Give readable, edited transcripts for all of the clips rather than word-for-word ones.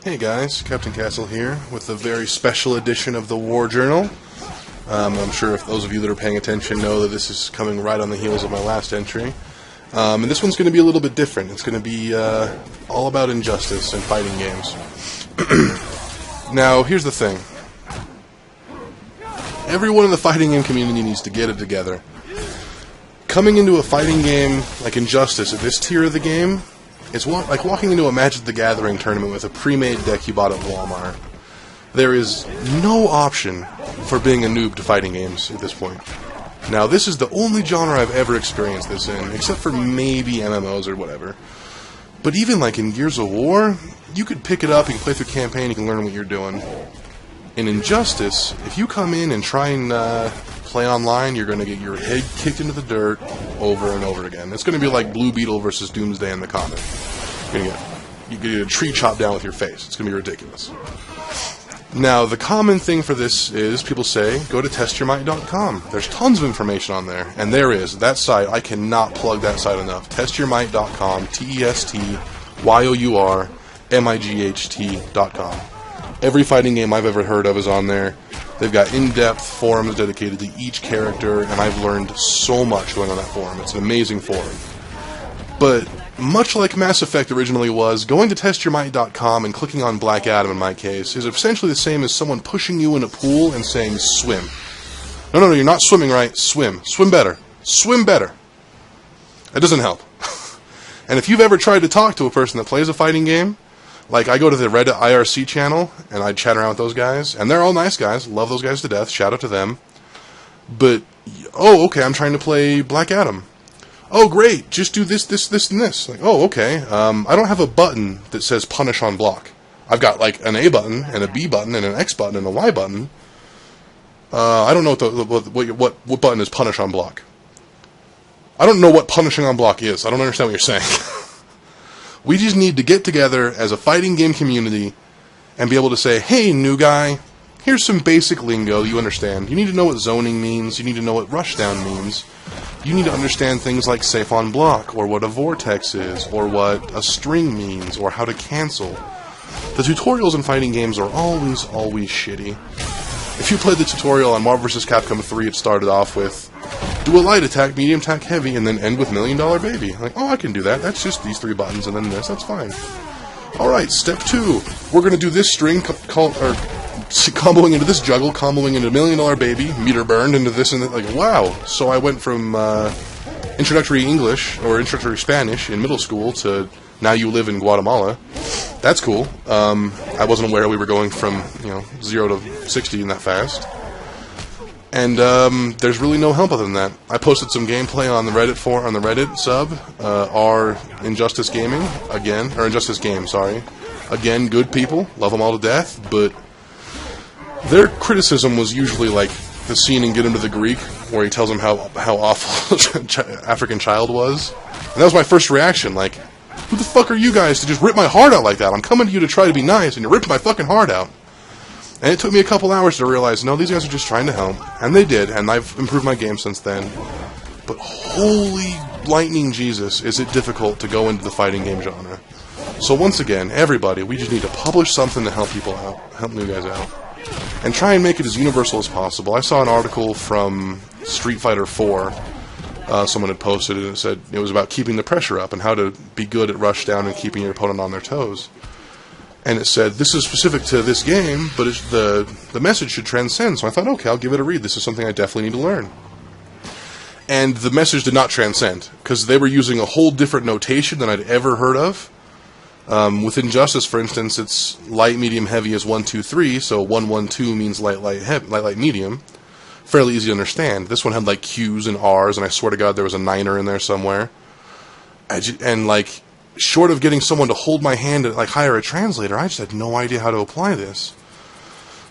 Hey guys, Cpt Castle here with a very special edition of the War Journal. I'm sure if those of you that are paying attention know that this is coming right on the heels of my last entry. And this one's going to be a little bit different. It's going to be all about injustice and fighting games. Now, here's the thing. Everyone in the fighting game community needs to get it together. Coming into a fighting game like Injustice at this tier of the game, it's like walking into a Magic the Gathering tournament with a pre-made deck you bought at Walmart. There is no option for being a noob to fighting games at this point. Now, this is the only genre I've ever experienced this in, except for maybe MMOs or whatever. But even like in Gears of War, you could pick it up, you can play through campaign, you can learn what you're doing. In Injustice, if you come in and try and play online, you're going to get your head kicked into the dirt over and over again. It's going to be like Blue Beetle versus Doomsday in the comic. You're going to get a tree chopped down with your face. It's going to be ridiculous. Now, the common thing for this is people say, go to testyourmight.com. There's tons of information on there. And there is. That site, I cannot plug that site enough. Testyourmight.com, testyourmight.com. Every fighting game I've ever heard of is on there. They've got in-depth forums dedicated to each character, and I've learned so much going on that forum. It's an amazing forum. But much like Mass Effect originally was, going to testyourmight.com and clicking on Black Adam in my case is essentially the same as someone pushing you in a pool and saying, swim. No, you're not swimming right. Swim. Swim better. Swim better. That doesn't help. And if you've ever tried to talk to a person that plays a fighting game, like, I go to the Reddit IRC channel, and I chat around with those guys, and they're all nice guys, love those guys to death, shout out to them. But, oh, okay, I'm trying to play Black Adam. Oh, great, just do this, and this. Like, oh, okay, I don't have a button that says punish on block. I've got, like, an A button, and a B button, and an X button, and a Y button. I don't know what button is punish on block. I don't know what punishing on block is. I don't understand what you're saying. We just need to get together as a fighting game community and be able to say, hey, new guy, here's some basic lingo you understand. You need to know what zoning means. You need to know what rushdown means. You need to understand things like safe on block, or what a vortex is, or what a string means, or how to cancel. The tutorials in fighting games are always shitty. If you played the tutorial on Marvel vs. Capcom 3, it started off with, do a light attack, medium attack, heavy, and then end with $1 Million Baby. Like, oh, I can do that. That's just these 3 buttons and then this. That's fine. Alright, step 2. We're going to do this string, comboing into this juggle, comboing into $1 Million Baby, meter burned into this and that. Like, wow. So I went from introductory English, or introductory Spanish in middle school to now you live in Guatemala. That's cool. I wasn't aware we were going from, 0 to 60 in that fast. And there's really no help other than that. I posted some gameplay on the Reddit sub, our Injustice Gaming again, or Injustice Game, sorry. Again, good people, love them all to death, but their criticism was usually like the scene in Get Him to the Greek, where he tells them how awful African Child was. And that was my first reaction, like, who the fuck are you guys to just rip my heart out like that? I'm coming to you to try to be nice, and you're ripping my fucking heart out. And it took me a couple hours to realize, no, these guys are just trying to help. And they did, and I've improved my game since then. But holy lightning Jesus, is it difficult to go into the fighting game genre. So once again, everybody, we just need to publish something to help people out, help new guys out. And try and make it as universal as possible. I saw an article from Street Fighter 4. Someone had posted it, and it said it was about keeping the pressure up and how to be good at rushdown and keeping your opponent on their toes. And it said, this is specific to this game, but the message should transcend. So I thought, okay, I'll give it a read. This is something I definitely need to learn. And the message did not transcend, because they were using a whole different notation than I'd ever heard of. With Injustice, for instance, it's light, medium, heavy is 1, 2, 3, so 1, 1, 2 means light, light, heavy, light, light, medium. Fairly easy to understand. This one had like Q's and R's, and I swear to God there was a niner in there somewhere. And like, short of getting someone to hold my hand and like hire a translator, I just had no idea how to apply this.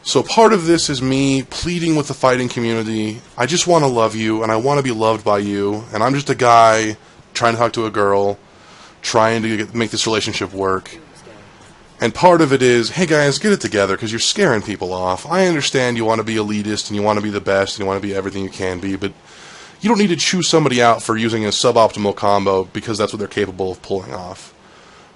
So part of this is me pleading with the fighting community. I just want to love you, and I want to be loved by you, and I'm just a guy trying to talk to a girl, trying to make this relationship work. And part of it is, hey guys, get it together, because you're scaring people off. I understand you want to be elitist, and you want to be the best, and you want to be everything you can be, but you don't need to choose somebody out for using a suboptimal combo because that's what they're capable of pulling off.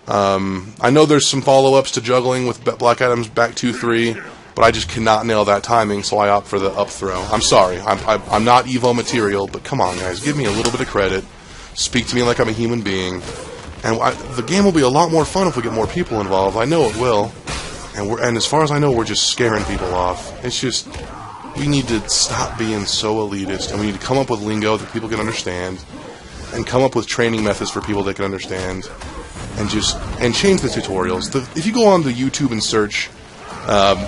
I know there's some follow-ups to juggling with Black Adam's back 2-3, but I just cannot nail that timing, so I opt for the up throw. I'm sorry, I'm not Evo material, but come on, guys, give me a little bit of credit. Speak to me like I'm a human being. And the game will be a lot more fun if we get more people involved. I know it will. And as far as I know, we're just scaring people off. It's just, we need to stop being so elitist, and we need to come up with lingo that people can understand, and come up with training methods for people that can understand, and change the tutorials. If you go on to YouTube and search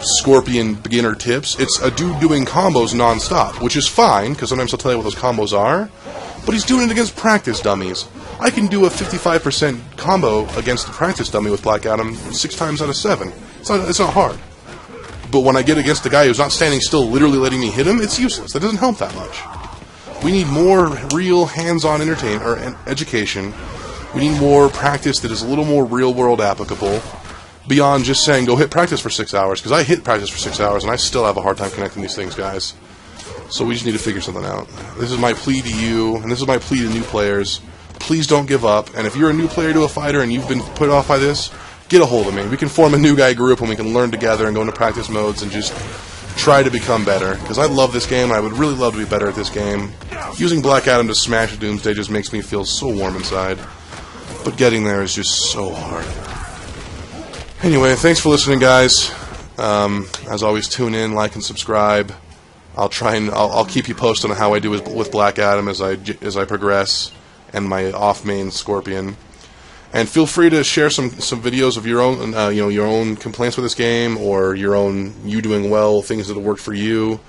Scorpion beginner tips, it's a dude doing combos non-stop, which is fine, because sometimes he'll tell you what those combos are, but he's doing it against practice dummies. I can do a 55% combo against the practice dummy with Black Adam 6 times out of 7. It's not hard. But when I get against a guy who's not standing still, literally letting me hit him, it's useless. That doesn't help that much. We need more real hands-on education. We need more practice that is a little more real-world applicable, beyond just saying, go hit practice for 6 hours, because I hit practice for 6 hours, and I still have a hard time connecting these things, guys. So we just need to figure something out. This is my plea to you, and this is my plea to new players. Please don't give up, and if you're a new player to a fighter and you've been put off by this, get a hold of me. We can form a new guy group, and we can learn together and go into practice modes and just try to become better, because I love this game, and I would really love to be better at this game. Using Black Adam to smash Doomsday just makes me feel so warm inside, but getting there is just so hard. Anyway, thanks for listening, guys. As always, tune in, like, and subscribe. I'll keep you posted on how I do with Black Adam as I progress, and my off-main Scorpion. And feel free to share some videos of your own, your own complaints with this game, or your own you doing well, things that have worked for you.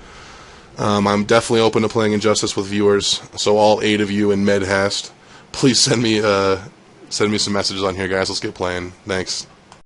I'm definitely open to playing Injustice with viewers, so all 8 of you in Medhast, please send me some messages on here, guys. Let's get playing. Thanks.